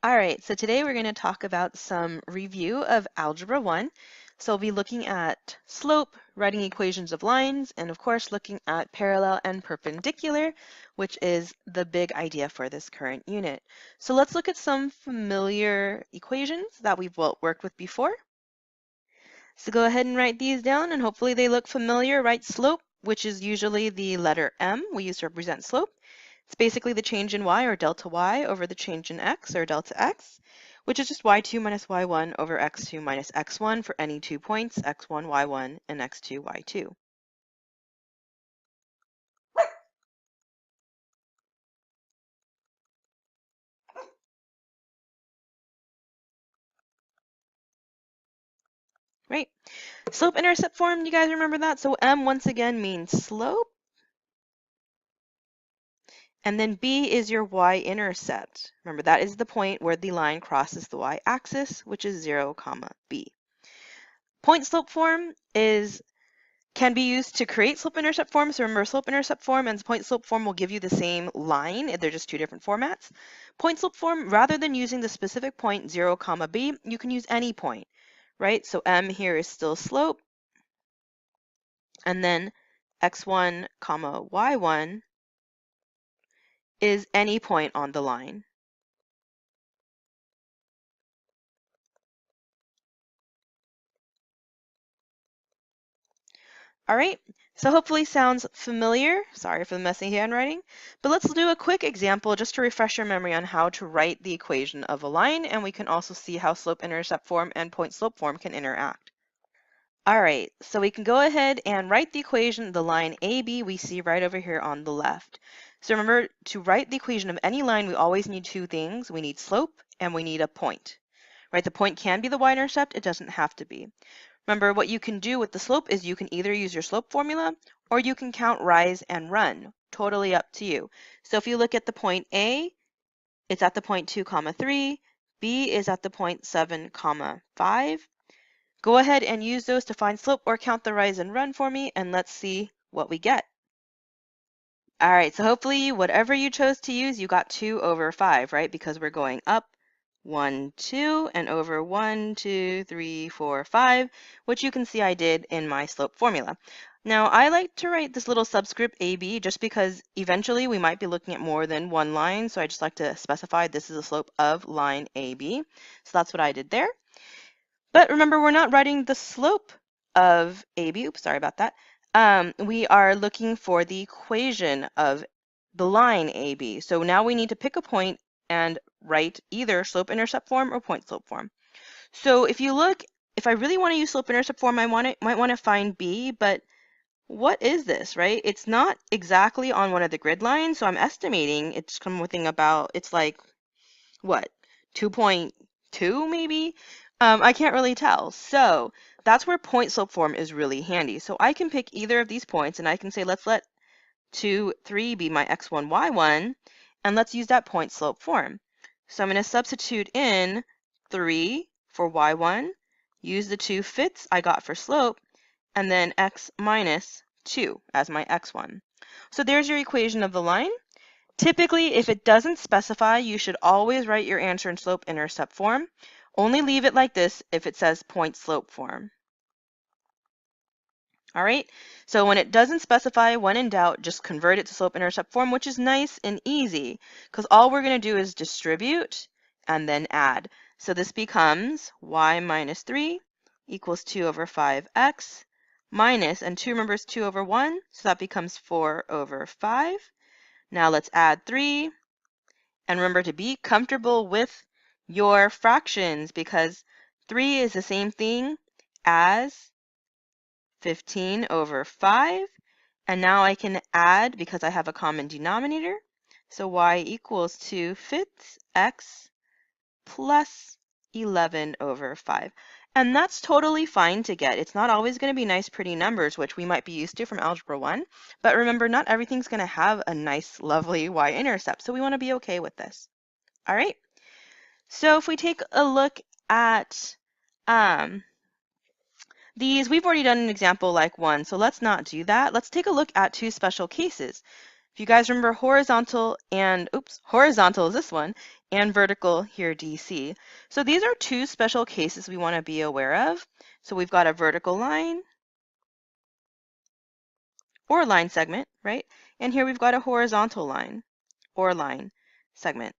All right, so today we're going to talk about some review of Algebra 1. So we'll be looking at slope, writing equations of lines, and of course looking at parallel and perpendicular, which is the big idea for this current unit. So let's look at some familiar equations that we've worked with before. So go ahead and write these down, and hopefully they look familiar. Write slope, which is usually the letter M we use to represent slope. It's basically the change in y, or delta y, over the change in x, or delta x, which is just y2 minus y1 over x2 minus x1 for any 2 points, x1, y1, and x2, y2. Right? Slope-intercept form, you guys remember that? So M once again means slope, and then B is your y-intercept. Remember, that is the point where the line crosses the y-axis, which is 0, comma, B. Point slope form can be used to create slope-intercept form. So remember, slope-intercept form and point slope form will give you the same line. They're just two different formats. Point slope form, rather than using the specific point 0, comma, B, you can use any point, right? So M here is still slope, and then x1, comma, y1 is any point on the line. All right, so hopefully sounds familiar. Sorry for the messy handwriting, but let's do a quick example just to refresh your memory on how to write the equation of a line, and we can also see how slope-intercept form and point-slope form can interact. All right, so we can go ahead and write the equation, the line AB we see right over here on the left. So remember, to write the equation of any line, we always need two things. We need slope and we need a point, right? The point can be the y-intercept, it doesn't have to be. Remember, what you can do with the slope is you can either use your slope formula or you can count rise and run. Totally up to you. So if you look at the point A, it's at the point 2, comma 3. B is at the point 7, comma 5. Go ahead and use those to find slope or count the rise and run for me, and let's see what we get. All right, so hopefully whatever you chose to use, you got 2 over 5, right? Because we're going up 1, 2, and over 1, 2, 3, 4, 5, which you can see I did in my slope formula. Now, I like to write this little subscript AB just because eventually we might be looking at more than one line, so I just like to specify this is a slope of line AB. So that's what I did there. But remember, we're not writing the slope of AB. Oops, sorry about that. We are looking for the equation of the line AB. So now we need to pick a point and write either slope-intercept form or point-slope form. So if you look, if I really want to use slope-intercept form, I might want to find B, but what is this, right? It's not exactly on one of the grid lines, so I'm estimating it's something about, it's like, what, 2.2 maybe? I can't really tell. So that's where point slope form is really handy. So I can pick either of these points and I can say, let's let 2, 3 be my x1, y1, and let's use that point slope form. So I'm going to substitute in 3 for y1, use the 2 fits I got for slope, and then x minus 2 as my x1. So there's your equation of the line. Typically, if it doesn't specify, you should always write your answer in slope-intercept form. Only leave it like this if it says point-slope form. All right, so when it doesn't specify, when in doubt, just convert it to slope-intercept form, which is nice and easy because all we're going to do is distribute and then add. So this becomes y minus 3 equals 2 over 5x minus, and 2 remember is 2 over 1, so that becomes 4 over 5. Now let's add 3. And remember to be comfortable with your fractions because 3 is the same thing as 15 over 5. And now I can add because I have a common denominator. So y equals 2 fifths x plus 11 over 5. And that's totally fine to get. It's not always going to be nice, pretty numbers, which we might be used to from Algebra 1. But remember, not everything's going to have a nice, lovely y-intercept. So we want to be okay with this. All right. So if we take a look at these, we've already done an example like one. So let's not do that. Let's take a look at two special cases. If you guys remember horizontal and, horizontal is this one, and vertical here DC. So these are two special cases we want to be aware of. So we've got a vertical line or line segment, right? And here we've got a horizontal line or line segment.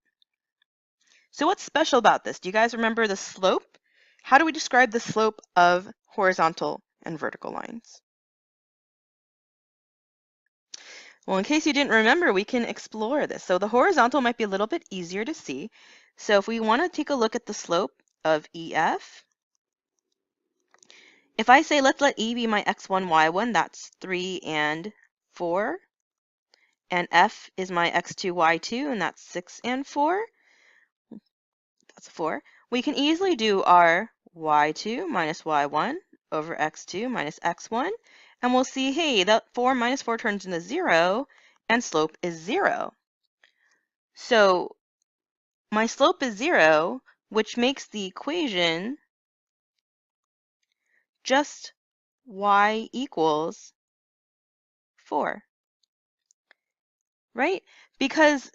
So what's special about this? Do you guys remember the slope? How do we describe the slope of horizontal and vertical lines? Well, in case you didn't remember, we can explore this. So the horizontal might be a little bit easier to see. So if we want to take a look at the slope of EF, if I say let's let E be my x1, y1, that's 3 and 4, and F is my x2, y2, and that's 6 and 4, that's 4. We can easily do our y2 minus y1 over x2 minus x1, and we'll see, hey, that 4 minus 4 turns into 0, and slope is 0. So my slope is 0, which makes the equation just y equals 4, right? Because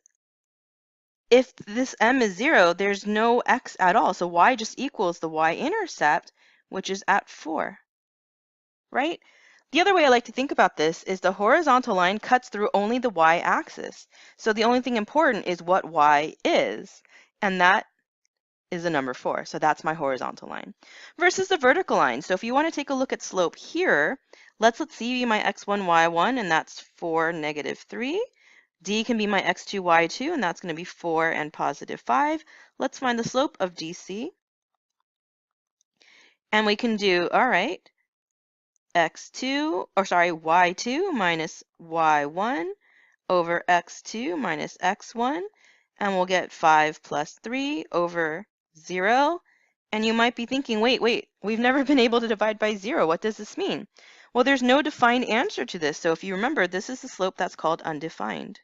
if this m is 0, there's no x at all. So y just equals the y-intercept, which is at 4, right? The other way I like to think about this is the horizontal line cuts through only the y-axis. So the only thing important is what y is, and that is the number 4. So that's my horizontal line. Versus the vertical line. So if you want to take a look at slope here, let's let C be my x1, y1, and that's 4, negative 3. D can be my x2, y2, and that's going to be 4 and positive 5. Let's find the slope of DC. And we can do, all right, y2 minus y1 over x2 minus x1, and we'll get 5 plus 3 over 0. And you might be thinking, wait, we've never been able to divide by 0. What does this mean? Well, there's no defined answer to this. So if you remember, this is the slope that's called undefined,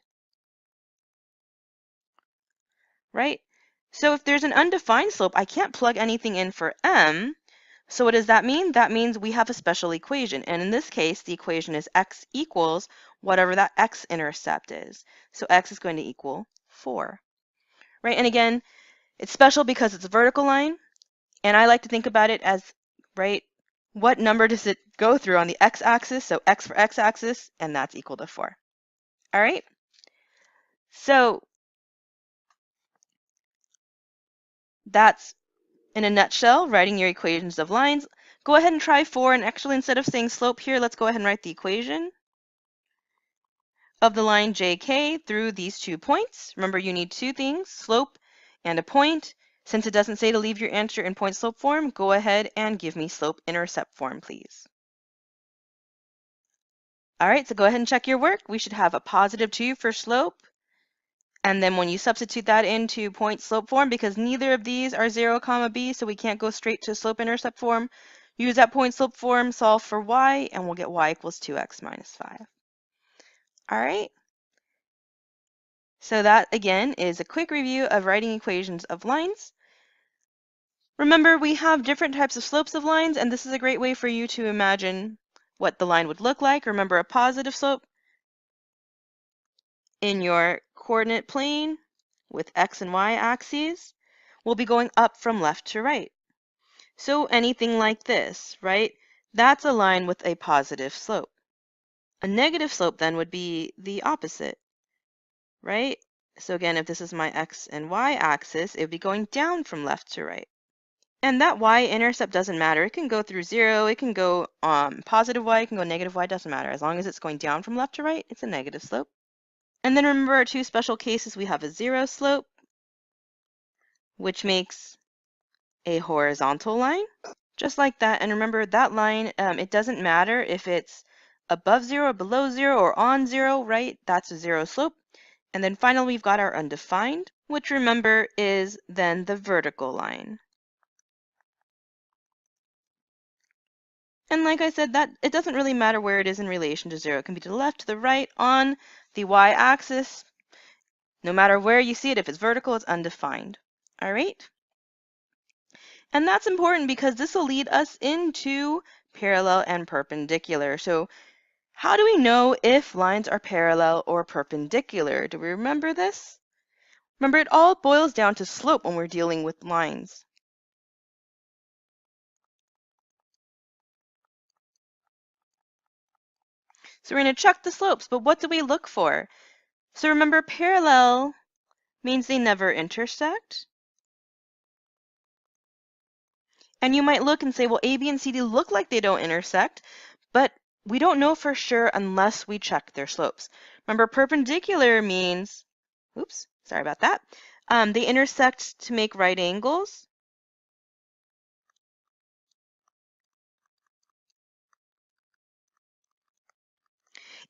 right? So if there's an undefined slope, I can't plug anything in for m. So what does that mean? That means we have a special equation. And in this case, the equation is x equals whatever that x-intercept is. So x is going to equal 4, right? And again, it's special because it's a vertical line. And I like to think about it as, right, what number does it go through on the x-axis? So x for x-axis, and that's equal to 4. All right? So that's, in a nutshell, writing your equations of lines. Go ahead and try 4, and actually instead of saying slope here, let's go ahead and write the equation of the line JK through these 2 points. Remember, you need 2 things, slope and a point. Since it doesn't say to leave your answer in point slope form, go ahead and give me slope-intercept form, please. All right, so go ahead and check your work. We should have a positive 2 for slope. And then when you substitute that into point slope form, because neither of these are 0, comma b, so we can't go straight to slope-intercept form, use that point slope form, solve for y, and we'll get y equals 2x minus 5. All right. So that, again, is a quick review of writing equations of lines. Remember, we have different types of slopes of lines, and this is a great way for you to imagine what the line would look like. Remember, a positive slope in your coordinate plane with x and y axes will be going up from left to right. So anything like this, right? That's a line with a positive slope. A negative slope then would be the opposite, right? So again, if this is my x and y axis, it would be going down from left to right. And that y-intercept doesn't matter. It can go through 0, it can go positive y, it can go negative y, doesn't matter. As long as it's going down from left to right, it's a negative slope. And then remember our 2 special cases, we have a 0 slope, which makes a horizontal line, just like that. And remember that line, it doesn't matter if it's above 0, below 0, or on 0, right? That's a 0 slope. And then finally, we've got our undefined, which remember is then the vertical line. And like I said, that it doesn't really matter where it is in relation to 0. It can be to the left, to the right, on the y-axis. No matter where you see it, if it's vertical, it's undefined. All right? And that's important because this will lead us into parallel and perpendicular. So how do we know if lines are parallel or perpendicular? Do we remember this? Remember, it all boils down to slope when we're dealing with lines. So we're going to check the slopes, but what do we look for? So remember, parallel means they never intersect. And you might look and say, well, A, B, and C, D look like they don't intersect, but we don't know for sure unless we check their slopes. Remember, perpendicular means, oops, sorry about that. They intersect to make right angles.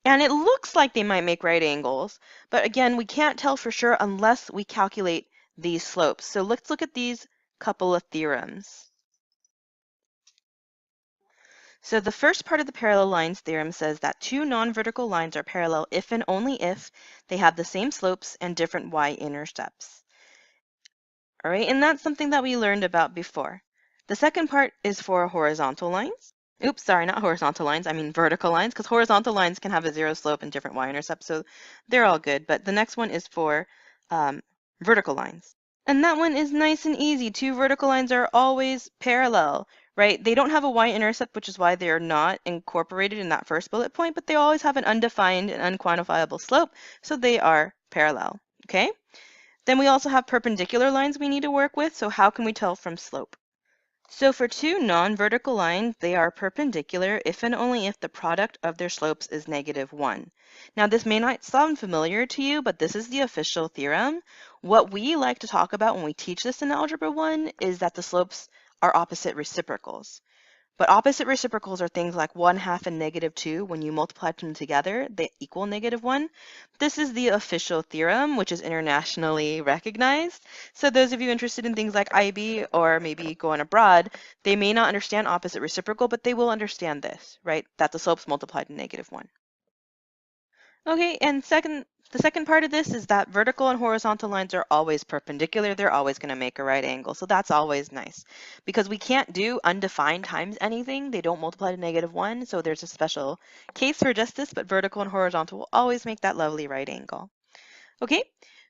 And it looks like they might make right angles, but again, we can't tell for sure unless we calculate these slopes. So let's look at these couple of theorems. So the first part of the parallel lines theorem says that two non-vertical lines are parallel if and only if they have the same slopes and different y-intercepts. All right, and that's something that we learned about before. The second part is for horizontal lines. Oops, sorry, not horizontal lines, I mean vertical lines, because horizontal lines can have a zero slope and different y-intercepts, so they're all good. But the next one is for vertical lines. And that one is nice and easy. Two vertical lines are always parallel, right? They don't have a y-intercept, which is why they're not incorporated in that first bullet point, but they always have an undefined and unquantifiable slope, so they are parallel, okay? Then we also have perpendicular lines we need to work with, so how can we tell from slope? So for two non-vertical lines, they are perpendicular if and only if the product of their slopes is -1. Now this may not sound familiar to you, but this is the official theorem. What we like to talk about when we teach this in Algebra 1 is that the slopes are opposite reciprocals. But opposite reciprocals are things like 1/2 and -2. When you multiply them together, they equal -1. This is the official theorem, which is internationally recognized. So those of you interested in things like IB or maybe going abroad, they may not understand opposite reciprocal, but they will understand this, right? That the slopes multiply to -1. Okay, and the second part of this is that vertical and horizontal lines are always perpendicular. They're always going to make a right angle. So that's always nice because we can't do undefined times anything. They don't multiply to -1. So there's a special case for just this, but vertical and horizontal will always make that lovely right angle. Okay,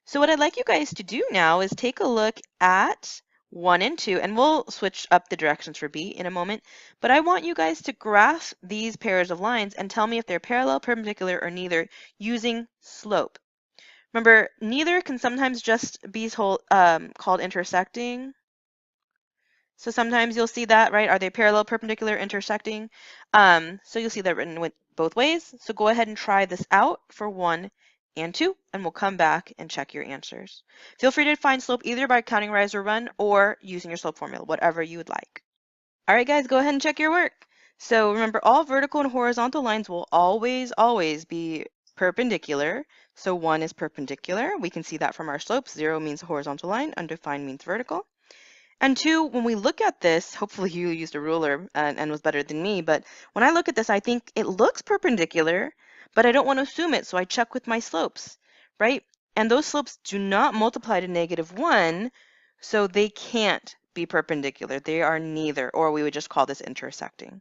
so what I'd like you guys to do now is take a look at 1 and 2, and we'll switch up the directions for B in a moment, but I want you guys to graph these pairs of lines and tell me if they're parallel, perpendicular, or neither using slope. Remember, neither can sometimes just be called intersecting. So sometimes you'll see that, right? Are they parallel, perpendicular, intersecting? So you'll see that written with both ways. So go ahead and try this out for 1 and 2, and we'll come back and check your answers. Feel free to find slope either by counting rise or run or using your slope formula, whatever you would like. All right, guys, go ahead and check your work. So remember, all vertical and horizontal lines will always be perpendicular. So 1 is perpendicular. We can see that from our slopes. 0 means horizontal line, undefined means vertical. And 2, when we look at this, hopefully you used a ruler and was better than me, but when I look at this, I think it looks perpendicular, but I don't want to assume it, so I check with my slopes, right? And those slopes do not multiply to -1, so they can't be perpendicular. They are neither, or we would just call this intersecting.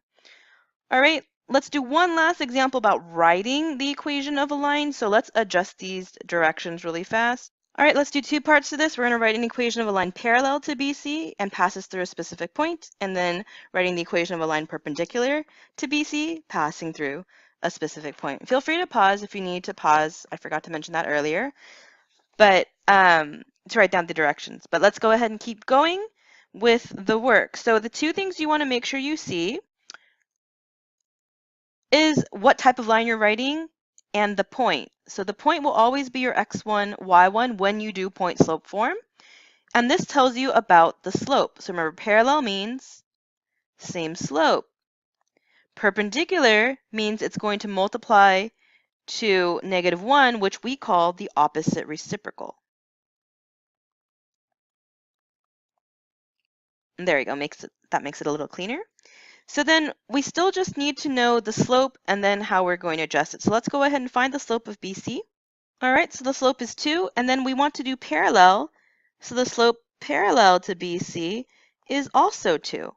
All right, let's do one last example about writing the equation of a line. So let's adjust these directions really fast. All right, let's do two parts to this. We're going to write an equation of a line parallel to BC and passes through a specific point, and then writing the equation of a line perpendicular to BC, passing through a specific point. Feel free to pause if you need to pause. I forgot to mention that earlier, but to write down the directions. But let's go ahead and keep going with the work. So the two things you want to make sure you see is what type of line you're writing and the point. So the point will always be your x1, y1 when you do point slope form. And this tells you about the slope. So remember, parallel means same slope. Perpendicular means it's going to multiply to -1, which we call the opposite reciprocal. And there you go, that makes it a little cleaner. So then we still just need to know the slope and then how we're going to adjust it. So let's go ahead and find the slope of BC. All right, so the slope is 2, and then we want to do parallel. So the slope parallel to BC is also 2.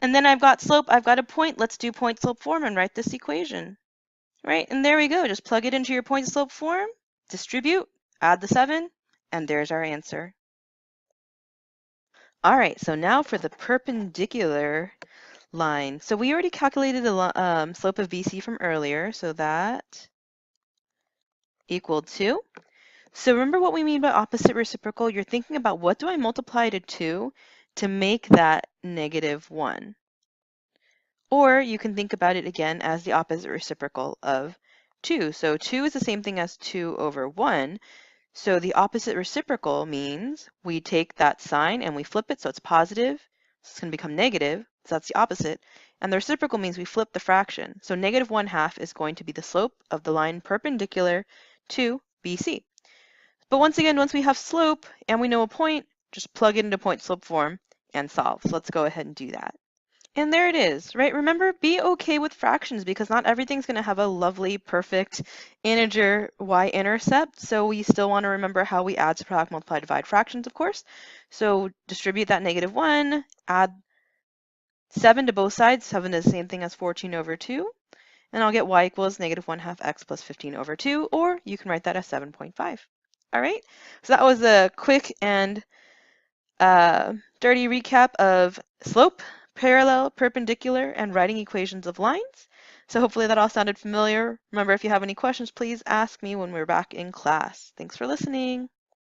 And then I've got slope, I've got a point. Let's do point slope form and write this equation. Right, and there we go. Just plug it into your point slope form, distribute, add the 7, And there's our answer. All right, so now for the perpendicular line. So we already calculated the slope of BC from earlier, so that equal to. So remember what we mean by opposite reciprocal? You're thinking about what do I multiply to 2 to make that -1? Or you can think about it again as the opposite reciprocal of 2. So 2 is the same thing as 2 over 1. So the opposite reciprocal means we take that sign and we flip it so it's positive. So it's going to become negative. So that's the opposite. And the reciprocal means we flip the fraction. So -1/2 is going to be the slope of the line perpendicular to BC. But once again, once we have slope and we know a point, just plug it into point slope form and solve. So let's go ahead and do that. And there it is, right? Remember, be okay with fractions because not everything's going to have a lovely, perfect integer y-intercept. So we still want to remember how we add, subtract, multiply, divide fractions, of course. So distribute that -1, add 7 to both sides. 7 is the same thing as 14 over 2. And I'll get y equals -1/2 x plus 15 over 2, or you can write that as 7.5. All right, so that was a quick and dirty recap of slope, parallel, perpendicular, and writing equations of lines. So hopefully that all sounded familiar. Remember, if you have any questions, please ask me when we're back in class. Thanks for listening.